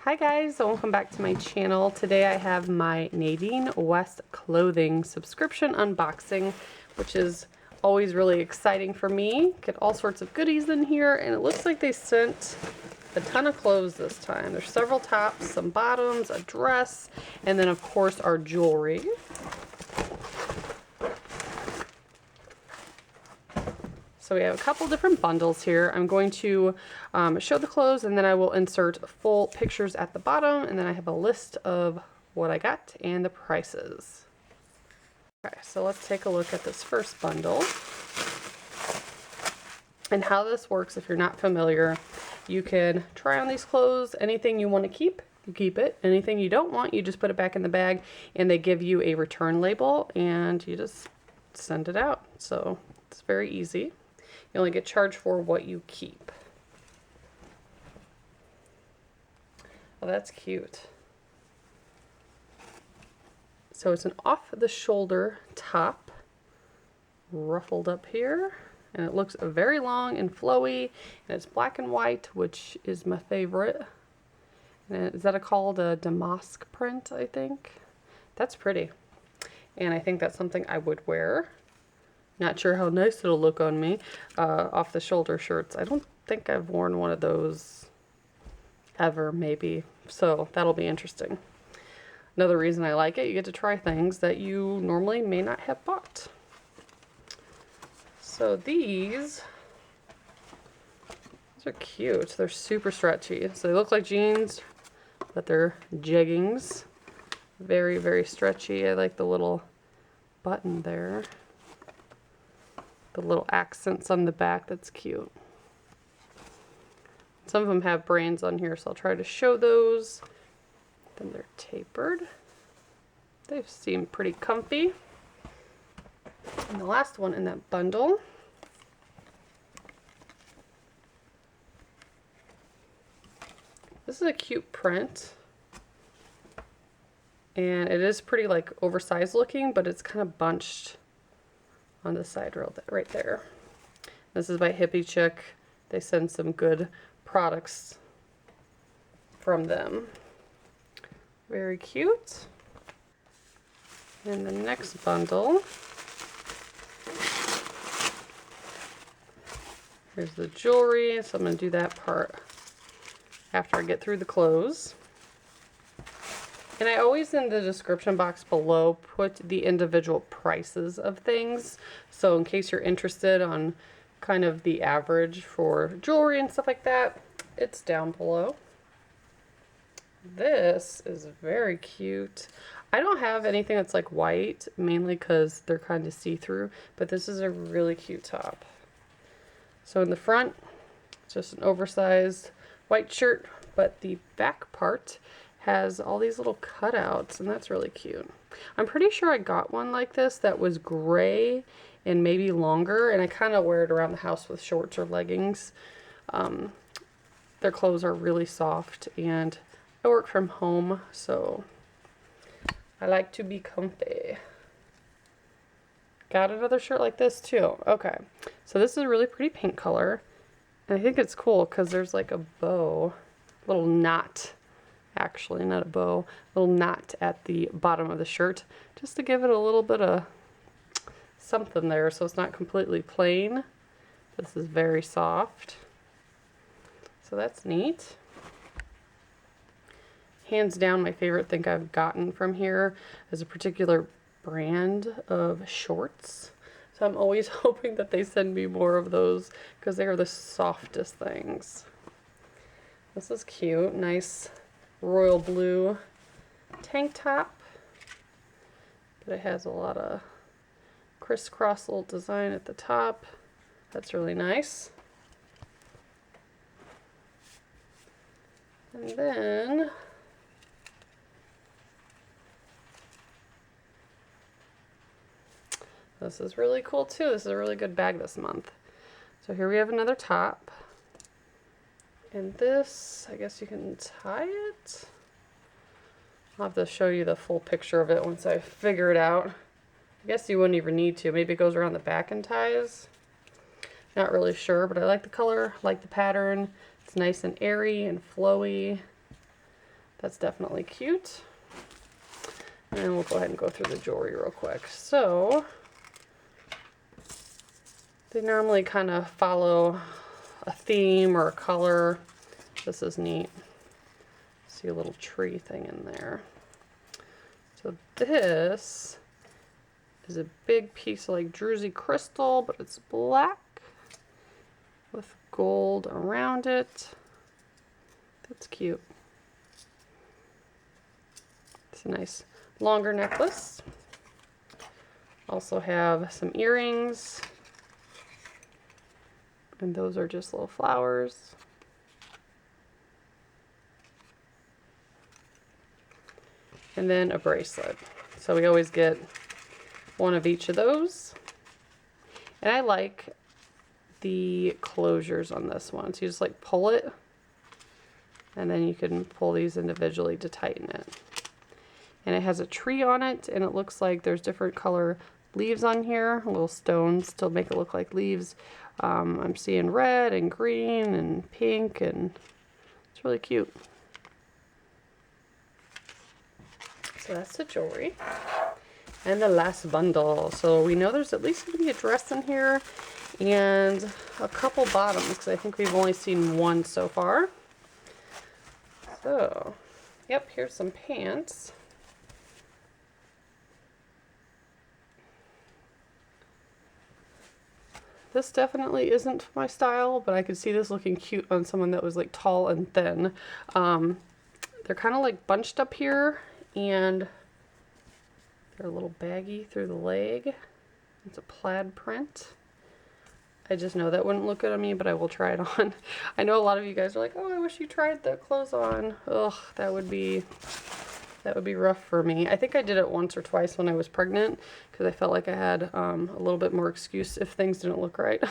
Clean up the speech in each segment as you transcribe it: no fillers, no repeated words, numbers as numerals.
Hi guys, welcome back to my channel. Today I have my Nadine West clothing subscription unboxing, which is always really exciting for me. Get all sorts of goodies in here, and it looks like they sent a ton of clothes this time. There's several tops, some bottoms, a dress, and then of course our jewelry. So we have a couple different bundles here. I'm going to show the clothes, and then I will insert full pictures at the bottom, and then I have a list of what I got and the prices. Okay, so let's take a look at this first bundle. And how this works, if you're not familiar, you can try on these clothes. Anything you want to keep, you keep it. Anything you don't want, you just put it back in the bag, and they give you a return label, and you just send it out. So it's very easy. You only get charged for what you keep. Oh, that's cute. So it's an off-the-shoulder top, ruffled up here, and it looks very long and flowy, and it's black and white, which is my favorite. And is that called a damask print, I think? That's pretty. And I think that's something I would wear. Not sure how nice it'll look on me. Off the shoulder shirts. I don't think I've worn one of those ever, maybe. So that'll be interesting. Another reason I like it, you get to try things that you normally may not have bought. So these are cute. They're super stretchy. So they look like jeans, but they're jeggings. Very, very stretchy. I like the little button there. The little accents on the back, that's cute. Some of them have brands on here, so I'll try to show those. Then they're tapered. They seem pretty comfy. And the last one in that bundle this is a cute print. And it is pretty like oversized looking, but it's kind of bunched on the side right there. This is by Hippie Chick. They send some good products from them. Very cute. And the next bundle, here's the jewelry. So I'm going to do that part after I get through the clothes. And I always, in the description box below, put the individual prices of things. So in case you're interested on kind of the average for jewelry and stuff like that, it's down below. This is very cute. I don't have anything that's like white, mainly because they're kind of see-through, but this is a really cute top. So in the front, it's just an oversized white shirt, but the back part has all these little cutouts, and that's really cute. I'm pretty sure I got one like this that was gray and maybe longer, and I kind of wear it around the house with shorts or leggings. Their clothes are really soft, and I work from home, so I like to be comfy. Got another shirt like this too. Okay, so this is a really pretty pink color, and I think it's cool because there's like a bow, little knot. Actually, not a bow, little knot at the bottom of the shirt, just to give it a little bit of something there, so it's not completely plain. This is very soft, so that's neat. Hands down, my favorite thing I've gotten from here is a particular brand of shorts. So I'm always hoping that they send me more of those because they are the softest things. This is cute, nice royal blue tank top, but it has a lot of crisscross little design at the top. That's really nice. And then this is really cool too. This is a really good bag this month. So here we have another top. And this, I guess you can tie it. I'll have to show you the full picture of it once I figure it out. I guess you wouldn't even need to. Maybe it goes around the back and ties. Not really sure, but I like the color, like the pattern. It's nice and airy and flowy. That's definitely cute. And we'll go ahead and go through the jewelry real quick. So they normally kind of follow a theme or a color. This is neat. See a little tree thing in there. So this is a big piece of like druzy crystal, but it's black with gold around it. That's cute. It's a nice longer necklace. Also have some earrings. And those are just little flowers. And then a bracelet. So we always get one of each of those. And I like the closures on this one. So you just like pull it, and then you can pull these individually to tighten it. And it has a tree on it, and it looks like there's different color leaves on here, little stones to make it look like leaves. I'm seeing red and green and pink, and it's really cute. So that's the jewelry. And the last bundle. So we know there's at least going to be a dress in here and a couple bottoms, because I think we've only seen one so far. So, yep, here's some pants. This definitely isn't my style, but I could see this looking cute on someone that was like tall and thin. They're kind of like bunched up here, and they're a little baggy through the leg. It's a plaid print. I just know that wouldn't look good on me, but I will try it on. I know a lot of you guys are like, oh, I wish you tried the clothes on. Ugh, that would be rough for me. I think I did it once or twice when I was pregnant, because I felt like I had a little bit more excuse if things didn't look right.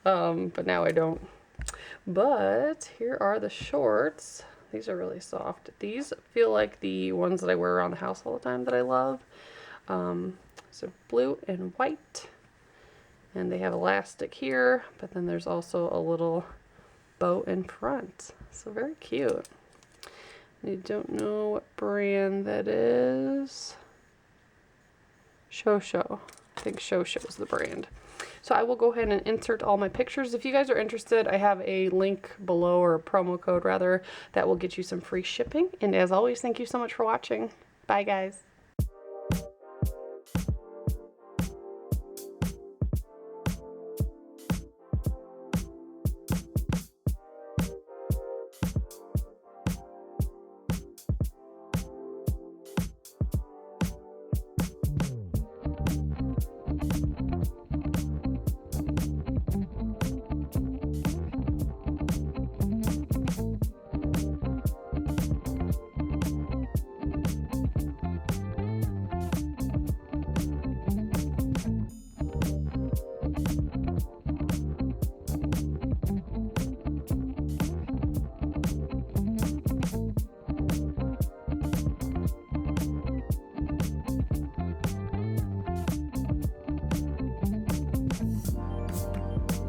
But now I don't. But here are the shorts. These are really soft. These feel like the ones that I wear around the house all the time that I love. So blue and white. And they have elastic here, but then there's also a little bow in front. So very cute. I don't know what brand that is. Shosho. I think Shosho is the brand. So I will go ahead and insert all my pictures. If you guys are interested, I have a link below, or a promo code rather, that will get you some free shipping. And as always, thank you so much for watching. Bye guys.